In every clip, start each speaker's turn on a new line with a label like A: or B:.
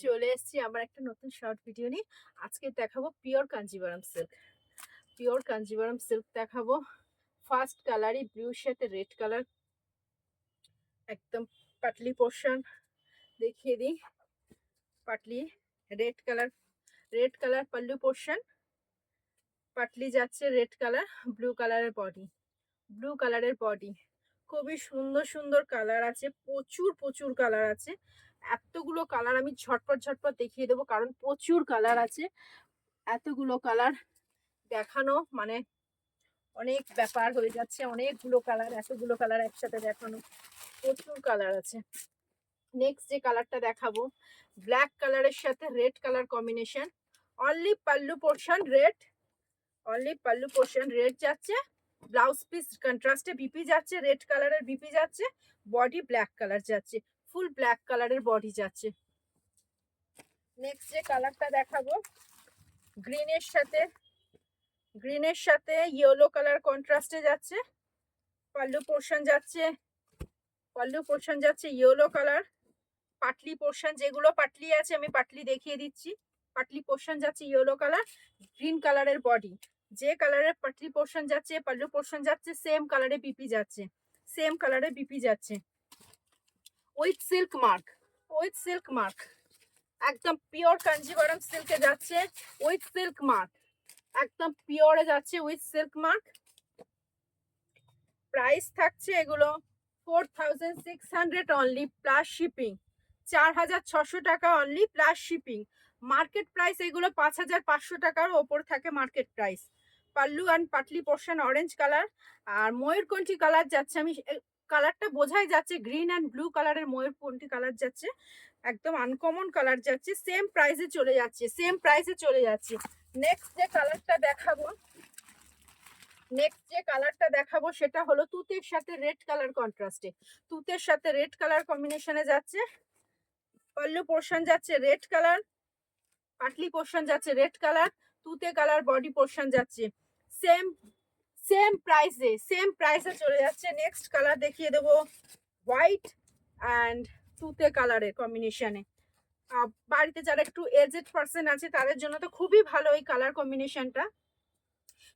A: চলে এসেছি আমার একটা নতুন শর্ট ভিডিও নিয়ে। আজকে দেখাবো pure Kanjivaram silk. Pure Kanjivaram silk দেখাবো। ফার্স্ট কালারই ব্লুর সাথে রেড কালার, একদম পাটলি পোর্শন দেখিয়ে দিই। Patli red colour pallu portion, Patli যাচ্ছে রেড কালার, ব্লু কালারের বডি। খুবই সুন্দর সুন্দর কালার আছে, প্রচুর কালার আছে। এতগুলো কালার আমি ঝটপট দেখিয়ে দেবো, কারণ প্রচুর কালার আছে। এতগুলো কালার দেখানো মানে অনেক ব্যাপার হয়ে যাচ্ছে। অনেকগুলো কালার, এতগুলো কালার একসাথে দেখানো, প্রচুর কালার আছে। নেক্সট যে কালারটা দেখাবো, ব্ল্যাক কালারের সাথে red colour combination. Only pallu portion red যাচ্ছে, ব্লাউজ পিস কন্ট্রাস্টে বিপি যাচ্ছে, রেড কালারের বিপি যাচ্ছে, বডি ব্ল্যাক কালার যাচ্ছে, ফুল ব্ল্যাক কালারের বডি যাচ্ছে। নেক্সট যে কালারটা দেখাবো, গ্রিনের সাথে ইয়েলো কালার কন্ট্রাস্টে যাচ্ছে। পাল্লু পোর্শন যাচ্ছে ইয়েলো কালার। পাটলি পোর্শন, যেগুলো পাটলি আছে আমি পাটলি দেখিয়ে দিচ্ছি। পাটলি পোর্শন যাচ্ছে ইয়েলো কালার, গ্রিন কালারের বডি। যে কালারের পাটলি পোর্শন যাচ্ছে পাল্লু পোর্শন যাচ্ছে, সেম কালারে বিপি যাচ্ছে। উইথ সিল্ক মার্ক, একদম পিওর কাঞ্জিভারাম সিল্কে যাচ্ছে উইথ সিল্ক মার্ক, একদম পিওরে যাচ্ছে উইথ সিল্ক মার্ক। প্রাইস থাকছে এগুলো 4600 অনলি প্লাস শিপিং, 4600 টাকা only plus shipping. Market price এগুলো 5500 টাকার ওপর থাকে market price. Pallu and patli portion orange colour, আর ময়ূরকণ্ঠী কালার যাচ্ছে। আমি কালারটা বোঝাই যাচ্ছে, গ্রিন অ্যান্ড ব্লু কালারের ময়ূরকণ্ঠী কালার যাচ্ছে, একদম আনকমন কালার যাচ্ছে। সেম প্রাইসে চলে যাচ্ছে। নেক্সট যে কালারটা দেখাবো সেটা হলো তুতের সাথে রেড কালার কন্ট্রাস্টে। তুতের সাথে রেড কালার কম্বিনেশনে যাচ্ছে। পাল্লু পোর্শন যাচ্ছে রেড কালার, পাটলি পোর্শন যাচ্ছে রেড কালার, তুতে কালার বডি পোর্শন যাচ্ছে। সেম প্রাইসে চলে যাচ্ছে। নেক্সট কালার দেখিয়ে দেবো, হোয়াইট অ্যান্ড তুতে কালারের কম্বিনেশনে। বাড়িতে যারা একটু এজেড পার্সন আছে তাদের জন্য তো খুবই ভালো এই কালার কম্বিনেশনটা।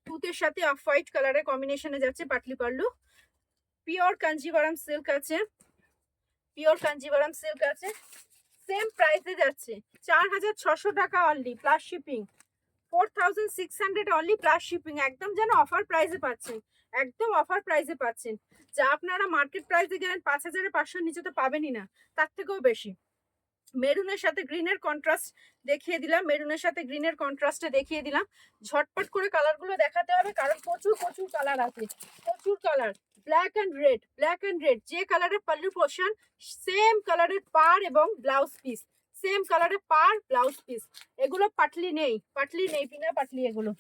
A: তুতের সাথে অফ হোয়াইট কালারের কম্বিনেশনে যাচ্ছে পাটলি পাল্লু। পিওর কাঞ্জিভারাম সিল্ক আছে, সেম প্রাইসে যাচ্ছে 4600 টাকা only plus shipping, 4600 only plus shipping. একদম যেন অফার প্রাইসে পাচ্ছেন, যা আপনারা মার্কেট প্রাইসে গেলেন 5500 নিচে তো পাবেনই না, তার থেকেও বেশি। মেরুনের সাথে গ্রিনের কন্ট্রাস্ট দেখিয়ে দিলাম। ঝটপট করে কালারগুলো দেখাতে হবে, কারণ প্রচুর কালার আছে, প্রচুর কালার। ব্ল্যাক অ্যান্ড রেড, যে কালারের পাল্লু পোর্শন সেম কালারের পার এবং ব্লাউজ পিস, এগুলো পাটলি নেই, বিনা পাটলি এগুলো।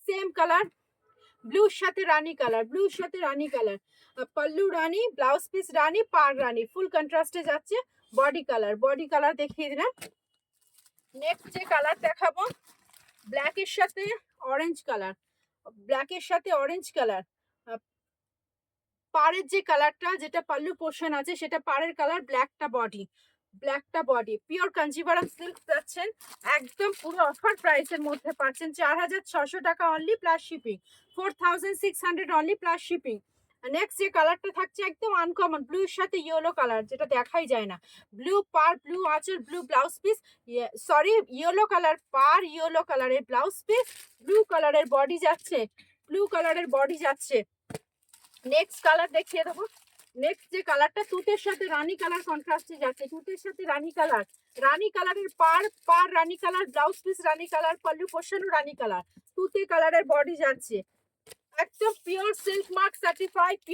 A: সেম কালার, ব্লুর সাথে রানী কালার, পাল্লু রানী, ব্লাউজ পিস রানী, পার রানী, ফুল কন্ট্রাস্টে যাচ্ছে। বডি কালার দেখিয়ে দিলাম। নেক্সট যে কালার দেখাবো, ব্ল্যাকের সাথে অরেঞ্জ কালার, পাড়ের যে কালারটা, যেটা পাল্লু পোর্শন আছে সেটা পাড়ের কালার, ব্ল্যাকটা বডি। পিওর কাঞ্জিভারাম সিল্ক পাচ্ছেন, একদম পুরো অফার প্রাইসের মধ্যে পাচ্ছেন। 4600 টাকা only plus shipping, 4600 only plus shipping. Next যে কালারটা থাকছে একদম আনকমন, ব্লুর সাথে ইয়েলো কালার, যেটা দেখাই যায় না। ব্লু পার, ব্লু আঁচল, blue blouse piece, yellow colour পার, ইয়েলো কালারের ব্লাউজ পিস, ব্লু কালারের বডি যাচ্ছে। নেক্সট কালার দেখিয়ে দেবো। নেক্সট যে কালারটা তুতের সাথে রানী কালার কন্ট্রাস্টে যাচ্ছে, রানী কালারের পার রানী কালার, ব্লাউজ পিস রানী কালার, পাল্লু পোর্শনও রানী কালার, তুতে কালারের বডি যাচ্ছে। একদম pure silk mark certified, pure